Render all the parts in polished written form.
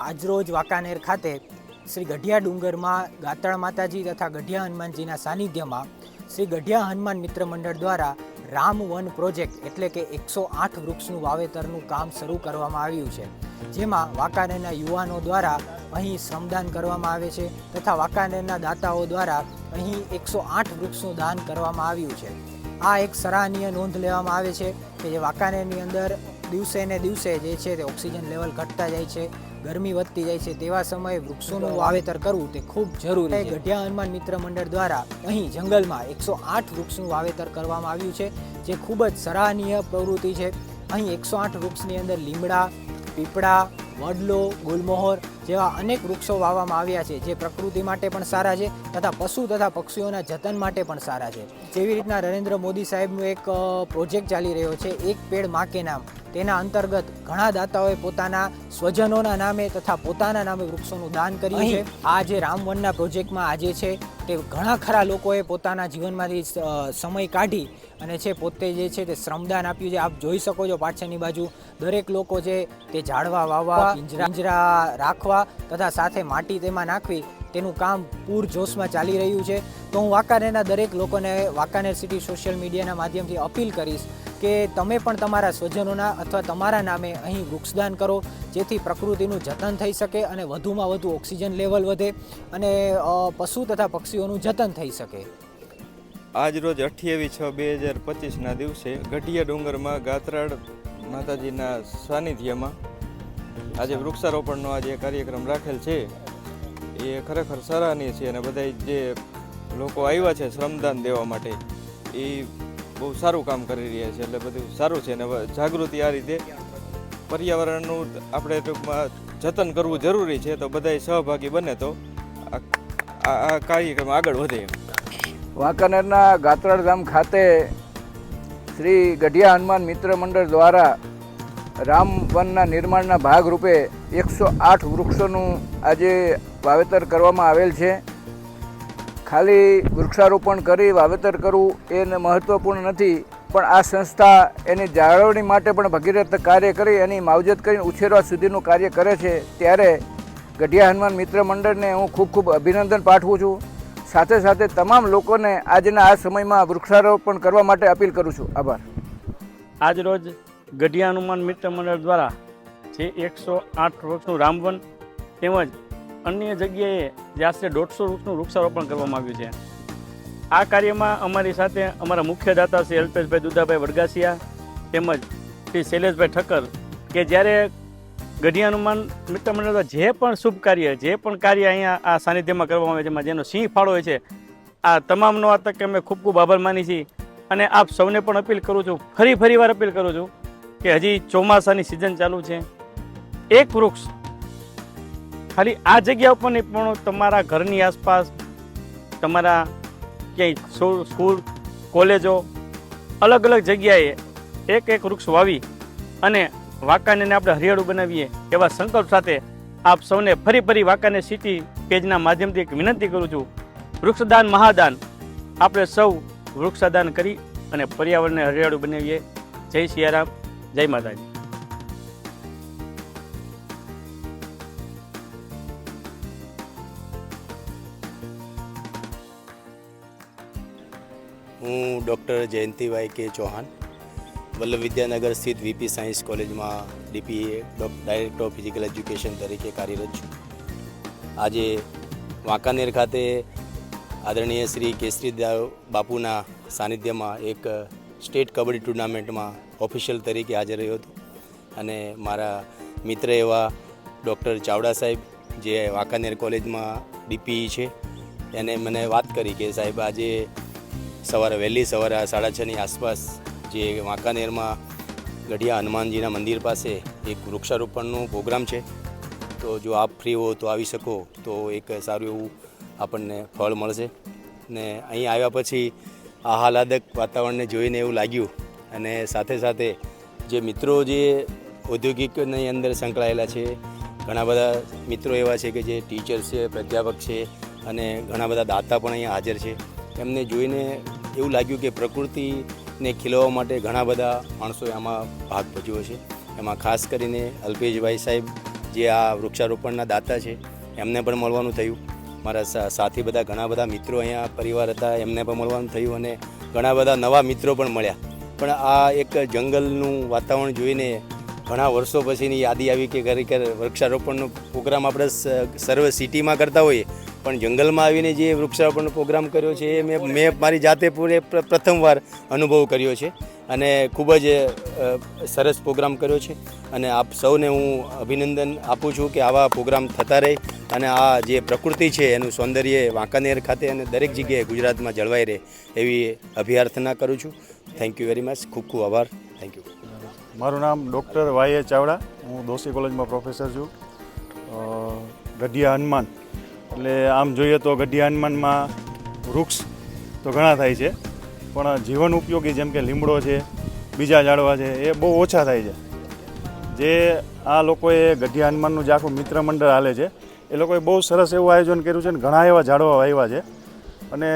આજરોજ વાંકાનેર ખાતે શ્રી ગઢિયા ડુંગરમાં ગાતળ માતાજી તથા ગઢિયા હનુમાનજીના સાનિધ્યમાં શ્રી ગઢિયા હનુમાન મિત્ર મંડળ દ્વારા રામ વન પ્રોજેક્ટ એટલે કે 108 વૃક્ષનું વાવેતરનું કામ શરૂ કરવામાં આવ્યું છે, જેમાં વાંકાનેરના યુવાનો દ્વારા અહીં શ્રમદાન કરવામાં આવે છે તથા વાંકાનેરના દાતાઓ દ્વારા અહીં 108 વૃક્ષનું દાન કરવામાં આવ્યું છે। આ એક સરાહનીય નોંધ લેવામાં આવે છે કે જે વાંકાનેરની અંદર દિવસે ને દિવસે જે છે તે ઓક્સિજન લેવલ ઘટતા જાય છે, ગરમી વધતી જાય છે, તેવા સમયે વૃક્ષોનું વાવેતર કરવું તે ખૂબ જરૂરી છે। ગઢિયા હનુમાન મિત્ર મંડળ દ્વારા અહીં જંગલમાં 108 વૃક્ષનું વાવેતર કરવામાં આવ્યું છે, જે ખૂબ જ સરાહનીય પ્રવૃત્તિ છે। અહીં 108 વૃક્ષની અંદર લીમડા, પીપળા, વડલો, ગુલમોહર જેવા અનેક વૃક્ષો વાવવામાં આવ્યા છે, જે પ્રકૃતિ માટે પણ સારા છે તથા પશુ તથા પક્ષીઓના જતન માટે પણ સારા છે। જેવી રીતના નરેન્દ્ર મોદી સાહેબનું એક પ્રોજેક્ટ ચાલી રહ્યો છે, એક પેડ માં કે નામ, તેના અંતર્ગત ઘણા દાતાઓએ પોતાના સ્વજનોના નામે તથા પોતાના નામે વૃક્ષોનું દાન કર્યું છે। આ જે રામવનના પ્રોજેક્ટમાં આજે છે તે ઘણા ખરા લોકોએ પોતાના જીવનમાંથી સમય કાઢી અને છે પોતે જે છે તે શ્રમદાન આપ્યું છે। આપ જોઈ શકો છો પાછળની બાજુ દરેક લોકો છે તે ઝાડવા વાવવા, પિંજરા રાખવા તથા સાથે માટી તેમાં નાખવી તેનું કામ પૂરજોશમાં ચાલી રહ્યું છે। તો હું વાંકાનેરના દરેક લોકોને વાંકાનેર સિટી સોશિયલ મીડિયાના માધ્યમથી અપીલ કરીશ કે તમે પણ તમારા સ્વજનોના અથવા તમારા નામે અહીં વૃક્ષદાન કરો, જેથી પ્રકૃતિનું જતન થઈ શકે અને વધુમાં વધુ ઓક્સિજન લેવલ વધે અને પશુ તથા પક્ષીઓનું જતન થઈ શકે। આજ રોજ 28/6/2025ના દિવસે ગઢિયા ડુંગરમાં ગાતરાળ માતાજીના સાનિધ્યમાં આજે વૃક્ષારોપણનો આજે કાર્યક્રમ રાખેલ છે, એ ખરેખર સરાહનીય છે અને બધા જે લોકો આવ્યા છે શ્રમદાન દેવા માટે એ બહુ સારું કામ કરી રહ્યા છે, એટલે બધું સારું છે અને જાગૃતિ આ રીતે પર્યાવરણનું આપણે ટૂંકમાં જતન કરવું જરૂરી છે, તો બધાએ સહભાગી બને તો આ કાર્યક્રમ આગળ વધે। વાંકાનેરના ગાત્રાળ ગામ ખાતે શ્રી ગઢિયા હનુમાન મિત્ર મંડળ દ્વારા રામ વનના નિર્માણના ભાગરૂપે 108 વૃક્ષોનું આજે વાવેતર કરવામાં આવેલ છે। ખાલી વૃક્ષારોપણ કરી વાવેતર કરવું એને મહત્ત્વપૂર્ણ નથી, પણ આ સંસ્થા એની જાળવણી માટે પણ ભગીરથ કાર્ય કરી એની માવજત કરીને ઉછેરવા સુધીનું કાર્ય કરે છે। ત્યારે ગઢિયા હનુમાન મિત્ર મંડળને હું ખૂબ ખૂબ અભિનંદન પાઠવું છું, સાથે સાથે તમામ લોકોને આજના આ સમયમાં વૃક્ષારોપણ કરવા માટે અપીલ કરું છું। આભાર। આજ રોજ ગઢિયા હનુમાન મિત્ર મંડળ દ્વારા જે 108 વૃક્ષનું રામવન તેમજ અન્ય જગ્યાએ જે આશરે 150 વૃક્ષનું વૃક્ષારોપણ કરવામાં આવ્યું છે। આ કાર્યમાં અમારી સાથે અમારા મુખ્ય દાતા શ્રી અલ્પેશભાઈ દુદાભાઈ વડગાસિયા તેમજ શ્રી શૈલેષભાઈ ઠક્કર, કે જ્યારે ગઢિયા હનુમાન મિત્ર મંડળ દ્વારા જે પણ શુભ કાર્ય, જે પણ કાર્ય અહીંયા આ સાનિધ્યમાં કરવામાં આવે છે, જેમાં જેનો સિંહ ફાળો હોય છે, આ તમામનો આ તકે અમે ખૂબ ખૂબ આભાર માની છીએ અને આપ સૌને પણ અપીલ કરું છું, ફરી વાર અપીલ કરું છું કે હજી ચોમાસાની સિઝન ચાલુ છે, એક વૃક્ષ ખાલી આ જગ્યા ઉપર નહીં પણ તમારા ઘરની આસપાસ, તમારા ક્યાંય સ્કૂલ, કોલેજો, અલગ અલગ જગ્યાએ એક વૃક્ષ વાવી અને વાંકાનેરને આપણે હરિયાળું બનાવીએ એવા સંકલ્પ સાથે આપ સૌને ફરી વાંકાનેર સિટી પેજના માધ્યમથી એક વિનંતી કરું છું, વૃક્ષદાન મહાદાન, આપણે સૌ વૃક્ષદાન કરી અને પર્યાવરણને હરિયાળું બનાવીએ। જય સિયારામ, જય માતાજી। હું ડૉક્ટર જયંતિભાઈ કે ચૌહાણ વલ્લભ વિદ્યાનગર સ્થિત વીપી સાયન્સ કોલેજમાં DPA director of physical education તરીકે કાર્યરત છું। આજે વાંકાનેર ખાતે આદરણીય શ્રી કેસરીદાસ બાપુના સાનિધ્યમાં એક સ્ટેટ કબડ્ડી ટુર્નામેન્ટમાં ઓફિશિયલ તરીકે હાજર રહ્યો હતો અને મારા મિત્ર એવા ડૉક્ટર ચાવડા સાહેબ, જે વાંકાનેર કોલેજમાં ડીપીઈ છે, એને મને વાત કરી કે સાહેબ આજે વહેલી સવારે 6:30ની આસપાસ જે વાંકાનેરમાં ગઢિયા હનુમાનજીના મંદિર પાસે એક વૃક્ષારોપણનો પ્રોગ્રામ છે, તો જો આપ ફ્રી હો તો આવી શકો તો એક સારું એવું આપણને ફળ મળશે। ને અહીં આવ્યા પછી આહલાદક વાતાવરણને જોઈને એવું લાગ્યું અને સાથે સાથે જે મિત્રો જે ઔદ્યોગિકની અંદર સંકળાયેલા છે, ઘણા બધા મિત્રો એવા છે કે જે ટીચર્સ છે, પ્રાધ્યાપક છે અને ઘણા બધા દાતા પણ અહીંયા હાજર છે, એમને જોઈને એવું લાગ્યું કે પ્રકૃતિને ખીલવવા માટે ઘણા બધા માણસોએ આમાં ભાગ ભજવ્યો છે। એમાં ખાસ કરીને અલ્પેશભાઈ સાહેબ જે આ વૃક્ષારોપણના દાતા છે એમને પણ મળવાનું થયું. મારા સાથી બધા ઘણા બધા મિત્રો અહીંયા પરિવાર હતા એમને પણ મળવાનું થયું અને ઘણા બધા નવા મિત્રો પણ મળ્યા. પણ આ એક જંગલનું વાતાવરણ જોઈને ઘણા વર્ષો પછીની યાદી આવી કે ખરેખર વૃક્ષારોપણનો પ્રોગ્રામ આપણે સર્વ સિટીમાં કરતા હોઈએ પણ જંગલમાં આવીને જે વૃક્ષારોપણનો પ્રોગ્રામ કર્યો છે એ મેં મારી જાતે પ્રથમવાર અનુભવ કર્યો છે અને ખૂબ જ સરસ પ્રોગ્રામ કર્યો છે. અને આપ સૌને હું અભિનંદન આપું છું કે આવા પ્રોગ્રામ થતા રહે અને આ જે પ્રકૃતિ છે એનું સૌંદર્ય વાંકાનેર ખાતે અને દરેક જગ્યાએ ગુજરાતમાં જળવાઈ રહે એવી અભ્યર્થના કરું છું. Thank you very much. ખૂબ ખૂબ આભાર. Thank you. મારું નામ ડૉક્ટર વાય ચાવડા, હું દોશી કોલેજમાં પ્રોફેસર છું. ગઢિયા હનુમાન એટલે આમ જોઈએ તો ગઢિયા હનુમાનમાં વૃક્ષ તો ઘણા થાય છે પણ જીવન ઉપયોગી જેમ કે લીમડો છે, બીજા ઝાડવા છે એ બહુ ઓછા થાય છે. જે આ લોકોએ ગઢિયા હનુમાનનું જે આખું મિત્ર મંડળ હાલે છે એ લોકોએ બહુ સરસ એવું આયોજન કર્યું છે અને ઘણા એવા ઝાડવા વાવ્યા છે. અને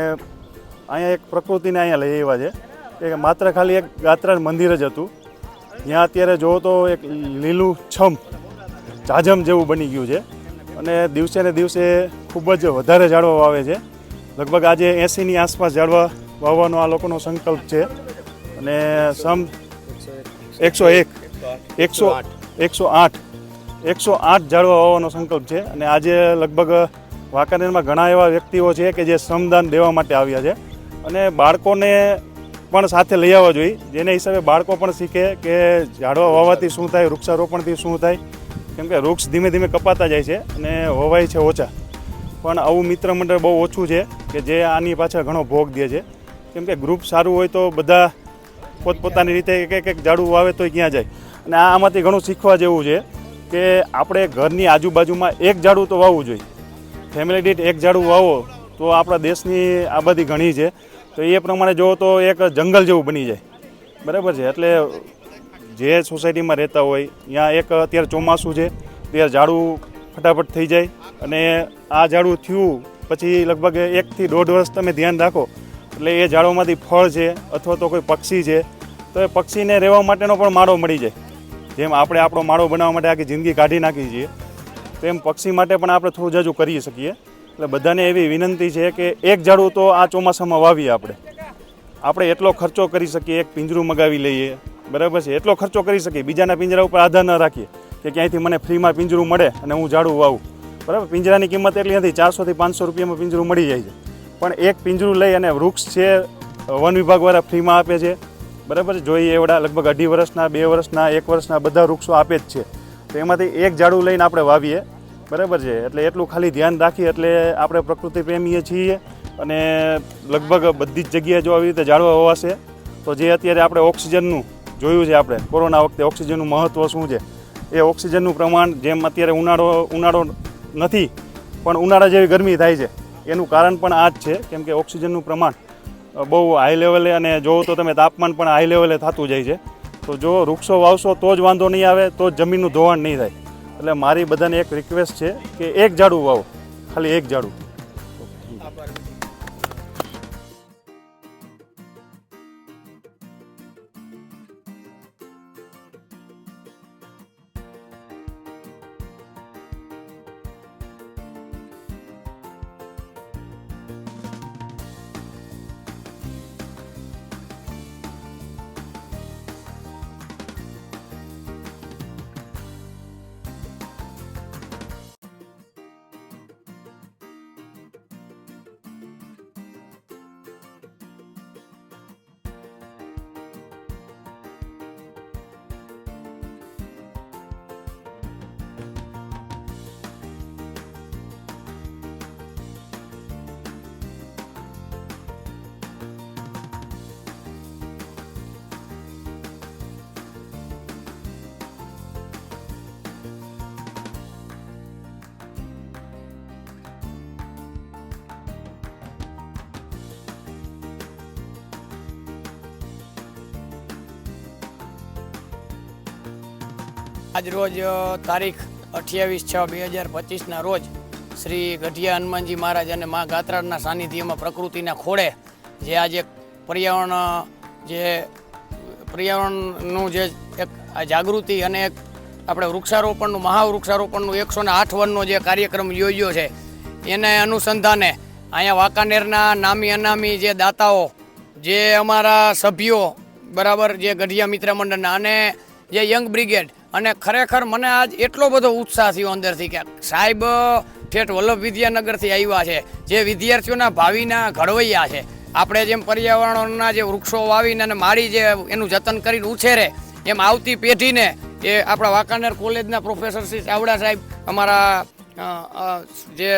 અહીંયા એક પ્રકૃતિને અહીંયા લઈ આવ્યા છે કે માત્ર ખાલી એક ગાત્રાળ મંદિર જ હતું, ત્યાં અત્યારે જુઓ તો એક લીલું છમ જાજમ જેવું બની ગયું છે અને દિવસે ને દિવસે ખૂબ જ વધારે ઝાડવા વાવે છે. લગભગ આજે 80ની આસપાસ ઝાડવા વાવવાનો આ લોકોનો સંકલ્પ છે અને 108 ઝાડવા વાવવાનો સંકલ્પ છે. અને આજે લગભગ વાંકાનેરમાં ઘણા એવા વ્યક્તિઓ છે કે જે શ્રમદાન દેવા માટે આવ્યા છે અને બાળકોને પણ સાથે લઈ આવવા જોઈએ, જેને હિસાબે બાળકો પણ શીખે કે ઝાડવા વાવવાથી શું થાય, વૃક્ષારોપણથી શું થાય. કેમ કે વૃક્ષ ધીમે ધીમે કપાતા જાય છે અને વવાય છે ઓછા. પણ આવું મિત્ર મંડળ બહુ ઓછું છે કે જે આની પાછળ ઘણો ભોગ દે છે. કેમ કે ગ્રુપ સારું હોય તો બધા પોતપોતાની રીતે એક એક ઝાડું વાવે તો ક્યાં જાય. અને આમાંથી ઘણું શીખવા જેવું છે કે આપણે ઘરની આજુબાજુમાં એક ઝાડું તો વાવવું જોઈએ. ફેમિલી દીઠ એક ઝાડું વાવો તો આપણા દેશની આબાદી ઘણી છે તો એ પ્રમાણે જુઓ તો એક જંગલ જેવું બની જાય. બરાબર છે. એટલે જે સોસાયટીમાં રહેતા હોય ત્યાં એક અત્યારે ચોમાસું છે ત્યારે ઝાડું ફટાફટ થઈ જાય અને આ ઝાડું થયું પછી લગભગ 1 થી 1.5 વર્ષ તમે ધ્યાન રાખો એટલે એ ઝાડોમાંથી ફળ છે અથવા તો કોઈ પક્ષી છે તો એ પક્ષીને રહેવા માટેનો પણ માળો મળી જાય. જેમ આપણે આપણો માળો બનાવવા માટે આખી જિંદગી કાઢી નાખી છીએ તેમ પક્ષી માટે પણ આપણે થોડું જાજુ કરી શકીએ. એટલે બધાને એવી વિનંતી છે કે એક ઝાડું તો આ ચોમાસામાં વાવીએ. આપણે એટલો ખર્ચો કરી શકીએ, એક પિંજરું મગાવી લઈએ. બરાબર છે. એટલો ખર્ચો કરી શકીએ, બીજાના પિંજરા ઉપર આધાર ન રાખીએ કે ક્યાંયથી મને ફ્રીમાં પિંજરું મળે અને હું ઝાડું વાવું. બરાબર. પિંજરાની કિંમત એટલી નથી, 400 થી 500 રૂપિયામાં પિંજરું મળી જાય છે. પણ એક પિંજરું લઈ અને વૃક્ષ છે વન વિભાગવાળા ફ્રીમાં આપે છે. બરાબર. જોઈએ એવડા લગભગ 2.5 વર્ષના, 2 વર્ષના, 1 વર્ષના બધા વૃક્ષો આપે જ છે. તો એમાંથી એક ઝાડું લઈને આપણે વાવીએ. બરાબર છે. એટલે એટલું ખાલી ધ્યાન રાખીએ એટલે આપણે પ્રકૃતિ પ્રેમીએ છીએ અને લગભગ બધી જ જગ્યાએ જો આવી રીતે ઝાડવા વાવાશે તો જે અત્યારે આપણે ઓક્સિજનનું જોયું છે, આપણે કોરોના વખતે ઓક્સિજનનું મહત્ત્વ શું છે, એ ઓક્સિજનનું પ્રમાણ જેમ અત્યારે ઉનાળો નથી પણ ઉનાળા જેવી ગરમી થાય છે એનું કારણ પણ આ જ છે. કેમ કે ઓક્સિજનનું પ્રમાણ બહુ હાઈ લેવલે અને જોવો તો તમે તાપમાન પણ હાઈ લેવલે થતું જાય છે. તો જો વૃક્ષો વાવશો તો જ વાંધો નહીં આવે, તો જ જમીનનું ધોવાણ નહીં થાય. એટલે મારી બધાને એક રિક્વેસ્ટ છે કે એક ઝાડું વાવો, ખાલી એક ઝાડું. આજરોજ તારીખ 28/6/2025ના રોજ શ્રી ગઢિયા હનુમાનજી મહારાજ અને મા ગાત્રાળના સાનિધ્યમાં પ્રકૃતિના ખોળે જે આજે પર્યાવરણનું જે એક જાગૃતિ અને એક આપણે વૃક્ષારોપણનું મહાવૃક્ષારોપણનું 108 વનનો જે કાર્યક્રમ યોજ્યો છે એને અનુસંધાને અહીંયા વાંકાનેરના નામી અનામી જે દાતાઓ, જે અમારા સભ્યો, બરાબર, જે ગઢિયા મિત્ર મંડળના અને જે યંગ બ્રિગેડ, અને ખરેખર મને આજ એટલો બધો ઉત્સાહ થયો અંદરથી કે સાહેબ ઠેઠ વલ્લભ વિદ્યાનગરથી આવ્યા છે, જે વિદ્યાર્થીઓના ભાવિના ઘડવૈયા છે. આપણે જેમ પર્યાવરણના જે વૃક્ષો વાવીને અને માળી જે એનું જતન કરીને ઉછેરે, એમ આવતી પેઢીને એ આપણા વાંકાનેર કોલેજના પ્રોફેસર શ્રી ચાવડા સાહેબ, અમારા જે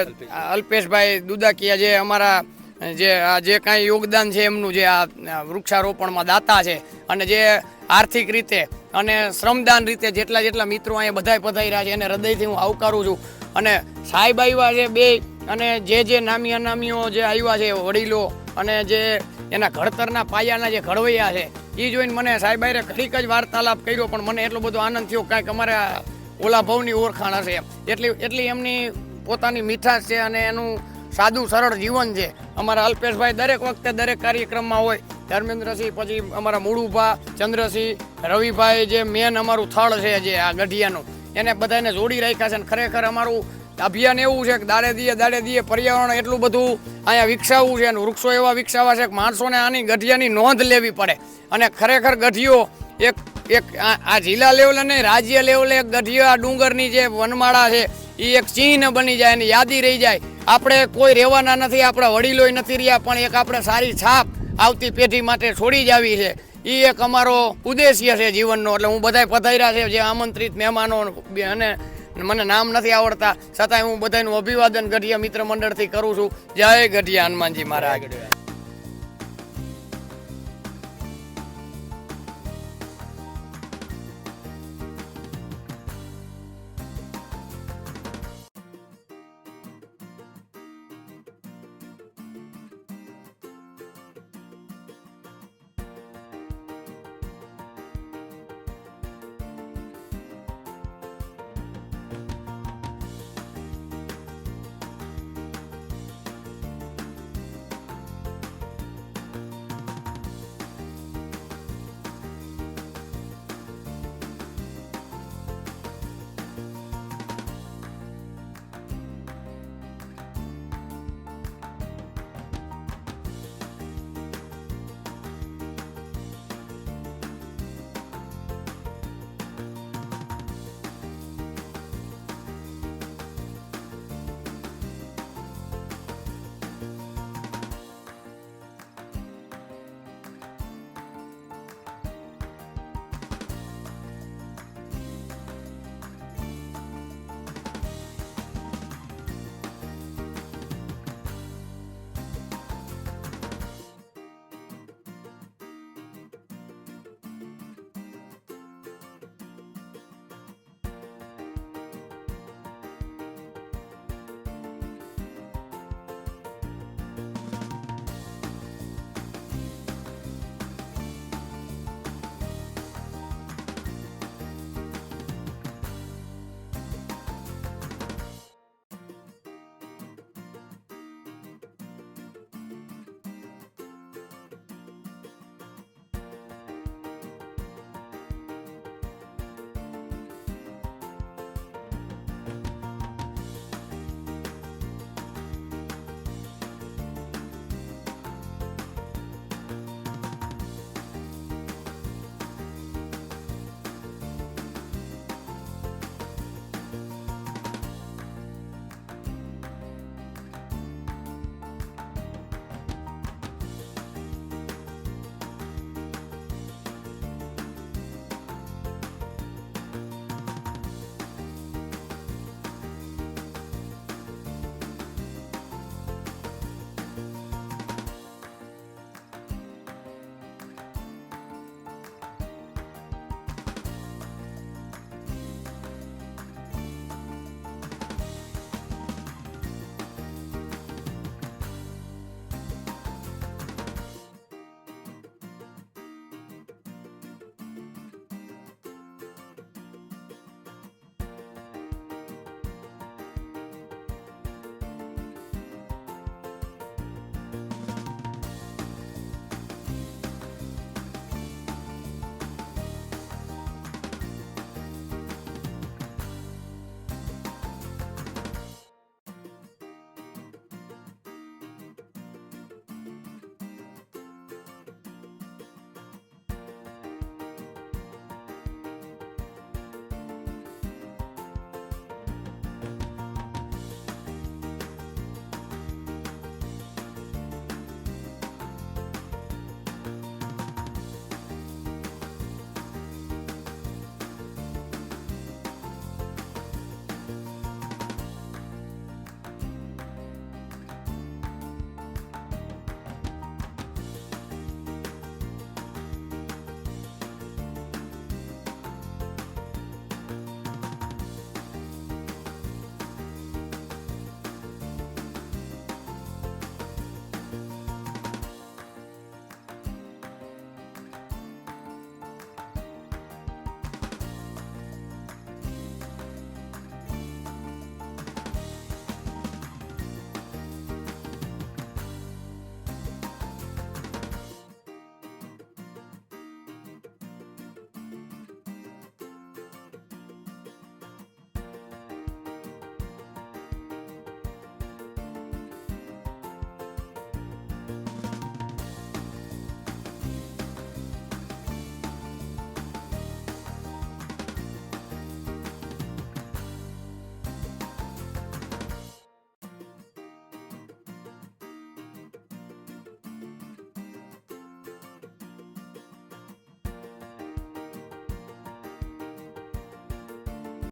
અલ્પેશભાઈ દુદાકિયા, જે અમારા જે કાંઈ યોગદાન છે એમનું, જે આ વૃક્ષારોપણમાં દાતા છે, અને જે આર્થિક રીતે અને શ્રમદાન રીતે જેટલા મિત્રો અહીંયા બધાય પધાર્યા છે એને હૃદયથી હું આવકારું છું. અને સાહેબ આવ્યા છે બે, અને જે નામી અનામીઓ જે આવ્યા છે વડીલો, અને જે એના ઘડતરના પાયાના જે ઘડવૈયા છે, એ જોઈને મને સાહેબ આરે ઘડીક જ વાર્તાલાપ કર્યો, પણ મને એટલો બધો આનંદ થયો, કાંઈક અમારા ઓલા ભાવની ઓળખાણ હશે એટલી એમની પોતાની મીઠાશ છે અને એનું સાદું સરળ જીવન છે. અમારા અલ્પેશભાઈ દરેક વખતે દરેક કાર્યક્રમમાં હોય, ધર્મેન્દ્રસિંહ, પછી અમારા મૂળુભા, ચંદ્રસિંહ, રવિભાઈ, જે મેન અમારું થળ છે જે આ ગઢિયાનું, એને બધાને જોડી રાખ્યા છે. અને ખરેખર અમારું અભિયાન એવું છે કે દાડે દીએ પર્યાવરણ એટલું બધું અહીંયા વિકસાવવું છે, અને વૃક્ષો એવા વિકસાવવા છે કે માણસોને આની ગઢિયાની નોંધ લેવી પડે. અને ખરેખર ગઢિયો એક આ જિલ્લા લેવલે નહીં, રાજ્ય લેવલે ગઢિયા ડુંગરની જે વનમાળા છે એ એક ચિહ્ન બની જાય, એની યાદી રહી જાય. આપણે કોઈ રહેવાના નથી, આપણા વડીલોય નથી રહ્યા, પણ એક આપણે સારી છાપ આવતી પેઢી માટે છોડી જ આવી છે. એ એક અમારો ઉદ્દેશ્ય છે જીવનનો. એટલે હું બધાય પધાર્યા છે જે આમંત્રિત મહેમાનો, અને મને નામ નથી આવડતા, છતાંય હું બધાનું અભિવાદન ગઢિયા મિત્ર મંડળથી કરું છું. જય ગઢિયા હનુમાનજી મહારાજ.